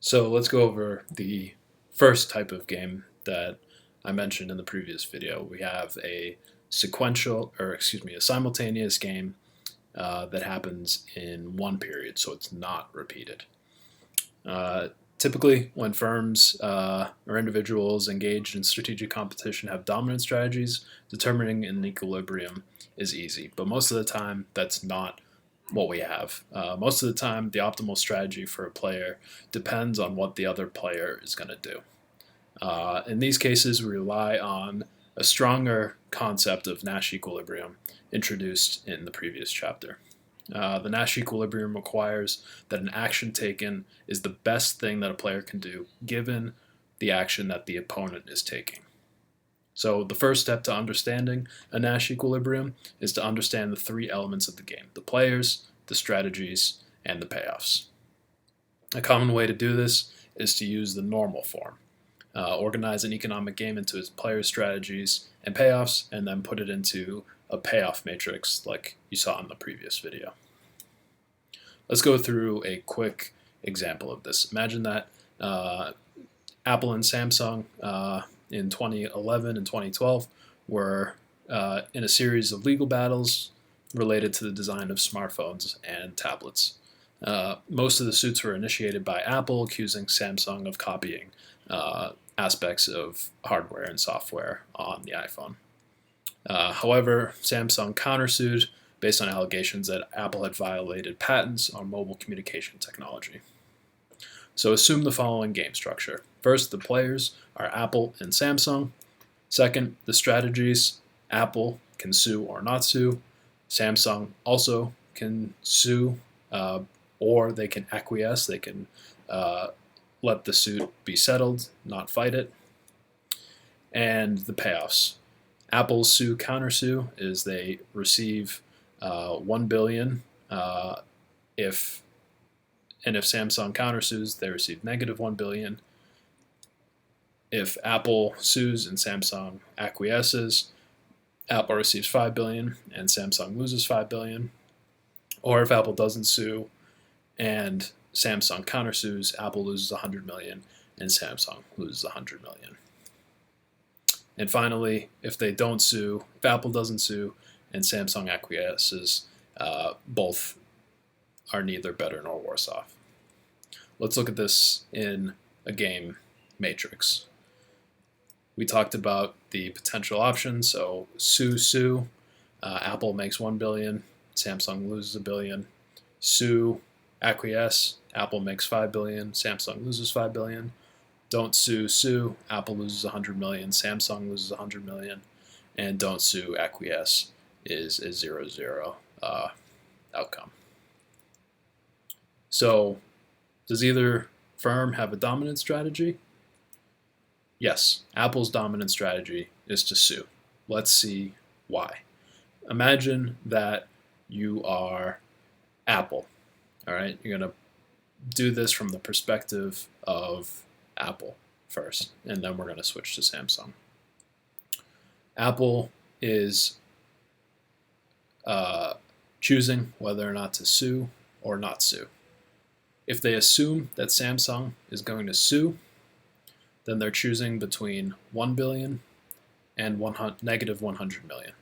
So let's go over the first type of game that I mentioned in the previous video. We have a a simultaneous game that happens in one period, so it's not repeated. Uh, Typically, when firms or individuals engaged in strategic competition have dominant strategies, determining an equilibrium is easy. But most of the time, that's not what we have. Most of the time, the optimal strategy for a player depends on what the other player is going to do. In these cases, we rely on a stronger concept of Nash equilibrium introduced in the previous chapter. The Nash equilibrium requires that an action taken is the best thing that a player can do given the action that the opponent is taking. So, the first step to understanding a Nash equilibrium is to understand the three elements of the game: the players, the strategies, and the payoffs. A common way to do this is to use the normal form. Organize an economic game into its players' strategies and payoffs, and then put it into a payoff matrix like you saw in the previous video. Let's go through a quick example of this. Imagine that Apple and Samsung in 2011 and 2012 were in a series of legal battles related to the design of smartphones and tablets. Most of the suits were initiated by Apple, accusing Samsung of copying aspects of hardware and software on the iPhone. However, Samsung countersued based on allegations that Apple had violated patents on mobile communication technology. So assume the following game structure. First, the players are Apple and Samsung. Second, the strategies: Apple can sue or not sue. Samsung also can sue, or they can acquiesce. They can let the suit be settled, not fight it. And the payoffs: Apple's sue countersue is they receive $1 billion if Samsung countersues, they receive negative $1 billion. If Apple sues and Samsung acquiesces, Apple receives $5 billion and Samsung loses $5 billion. Or if Apple doesn't sue and Samsung countersues, Apple loses $100 million and Samsung loses $100 million. And finally, if Apple doesn't sue and Samsung acquiesces, both are neither better nor worse off. Let's look at this in a game matrix. We talked about the potential options. So sue, Apple makes $1 billion, Samsung loses $1 billion. Sue, acquiesce, Apple makes $5 billion, Samsung loses $5 billion. Don't sue, Apple loses $100 million, Samsung loses $100 million. And don't sue, acquiesce is a 0-0 outcome. So, does either firm have a dominant strategy? Yes, Apple's dominant strategy is to sue. Let's see why. Imagine that you are Apple. All right, you're going to do this from the perspective of Apple first, and then we're going to switch to Samsung. Apple is choosing whether or not to sue or not sue. If they assume that Samsung is going to sue, then they're choosing between $1 billion and negative $100 million.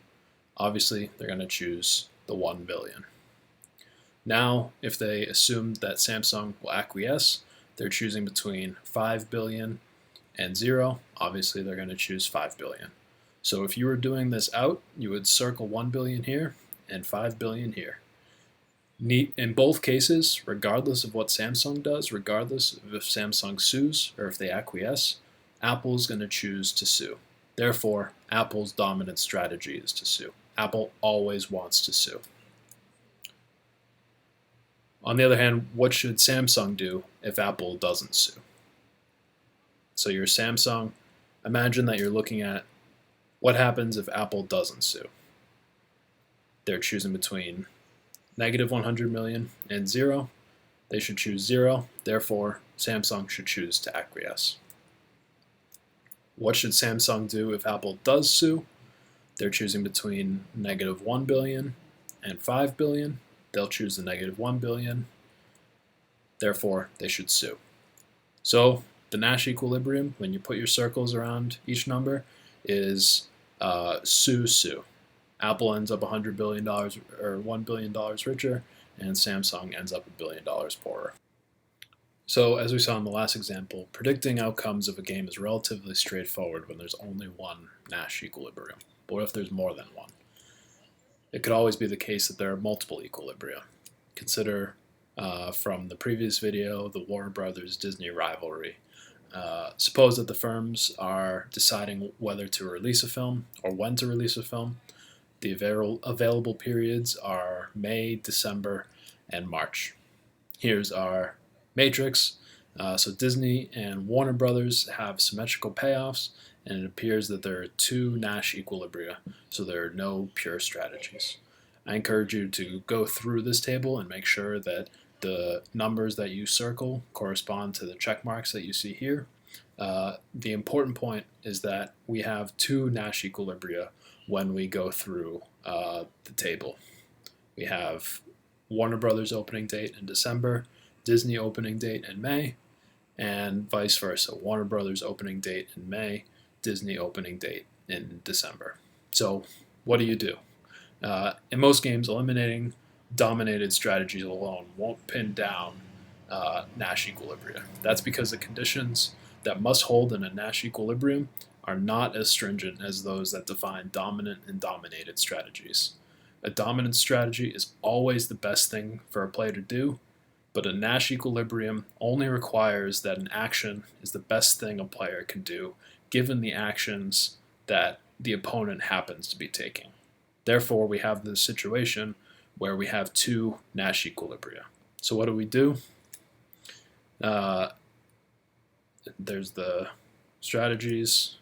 Obviously, they're going to choose the $1 billion. Now, if they assume that Samsung will acquiesce, they're choosing between $5 billion and 0. Obviously, they're going to choose $5 billion. So if you were doing this out, you would circle $1 billion here and $5 billion here. In both cases, regardless of what Samsung does, regardless of if Samsung sues or if they acquiesce, Apple's going to choose to sue. Therefore, Apple's dominant strategy is to sue. Apple always wants to sue. On the other hand, what should Samsung do if Apple doesn't sue? So you're Samsung. Imagine that you're looking at what happens if Apple doesn't sue. They're choosing between negative $100 million and 0. They should choose 0. Therefore, Samsung should choose to acquiesce. What should Samsung do if Apple does sue? They're choosing between negative $1 billion and $5 billion. They'll choose the negative $1 billion. Therefore, they should sue. So the Nash equilibrium, when you put your circles around each number, is Su. Apple ends up $100 billion or $1 billion richer, and Samsung ends up $1 billion poorer. So, as we saw in the last example, predicting outcomes of a game is relatively straightforward when there's only one Nash equilibrium. But what if there's more than one? It could always be the case that there are multiple equilibria. Consider from the previous video, the Warner Brothers Disney rivalry. Suppose that the firms are deciding whether to release a film or when to release a film. The available periods are May, December, and March. Here's our matrix. So Disney and Warner Brothers have symmetrical payoffs, and it appears that there are two Nash equilibria, so there are no pure strategies. I encourage you to go through this table and make sure that the numbers that you circle correspond to the check marks that you see here. The important point is that we have two Nash equilibria when we go through the table. We have Warner Brothers opening date in December, Disney opening date in May, and vice versa. Warner Brothers opening date in May, Disney opening date in December. So what do you do? In most games, eliminating dominated strategies alone won't pin down Nash equilibria. That's because the conditions that must hold in a Nash equilibrium are not as stringent as those that define dominant and dominated strategies. A dominant strategy is always the best thing for a player to do, but a Nash equilibrium only requires that an action is the best thing a player can do given the actions that the opponent happens to be taking. Therefore, we have this situation where we have two Nash equilibria. So what do? There's the strategies.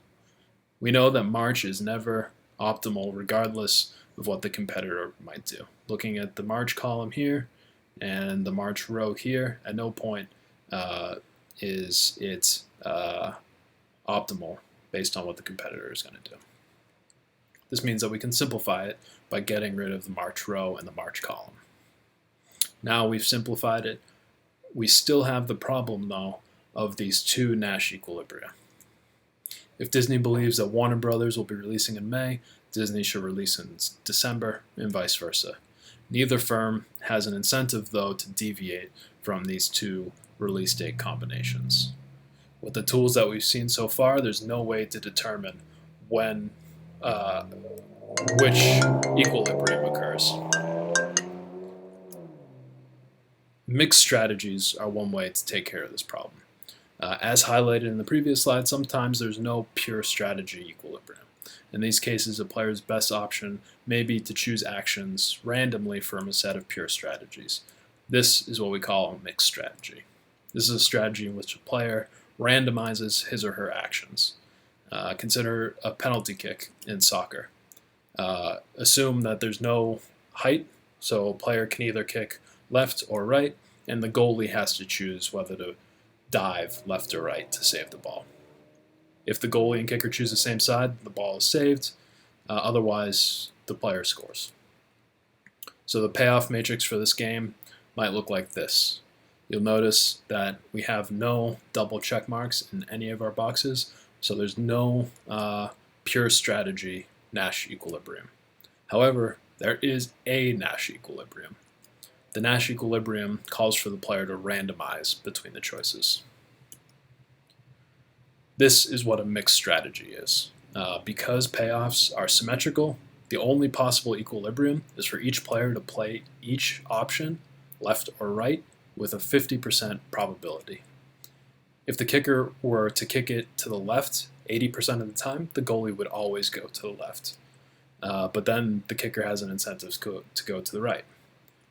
We know that March is never optimal regardless of what the competitor might do. Looking at the March column here and the March row here, at no point is it optimal based on what the competitor is going to do. This means that we can simplify it by getting rid of the March row and the March column. Now we've simplified it. We still have the problem, though, of these two Nash equilibria. If Disney believes that Warner Brothers will be releasing in May, Disney should release in December, and vice versa. Neither firm has an incentive, though, to deviate from these two release date combinations. With the tools that we've seen so far, there's no way to determine when which equilibrium occurs. Mixed strategies are one way to take care of this problem. As highlighted in the previous slide, sometimes there's no pure strategy equilibrium. In these cases, a player's best option may be to choose actions randomly from a set of pure strategies. This is what we call a mixed strategy. This is a strategy in which a player randomizes his or her actions. Consider a penalty kick in soccer. Assume that there's no height, so a player can either kick left or right, and the goalie has to choose whether to dive left or right to save the ball. If the goalie and kicker choose the same side, the ball is saved. Otherwise, the player scores. So the payoff matrix for this game might look like this. You'll notice that we have no double check marks in any of our boxes, so there's no pure strategy Nash equilibrium. However, there is a Nash equilibrium. The Nash equilibrium calls for the player to randomize between the choices. This is what a mixed strategy is. Because payoffs are symmetrical, the only possible equilibrium is for each player to play each option, left or right, with a 50% probability. If the kicker were to kick it to the left 80% of the time, the goalie would always go to the left. But then the kicker has an incentive to go to the right.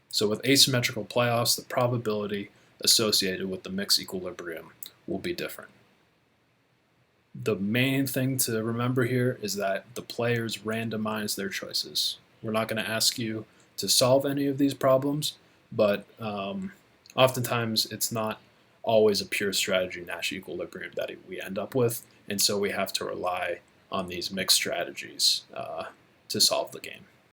So with asymmetrical playoffs, the probability associated with the mixed equilibrium will be different. The main thing to remember here is that the players randomize their choices. We're not going to ask you to solve any of these problems, but oftentimes it's not always a pure strategy Nash equilibrium that we end up with, and so we have to rely on these mixed strategies to solve the game.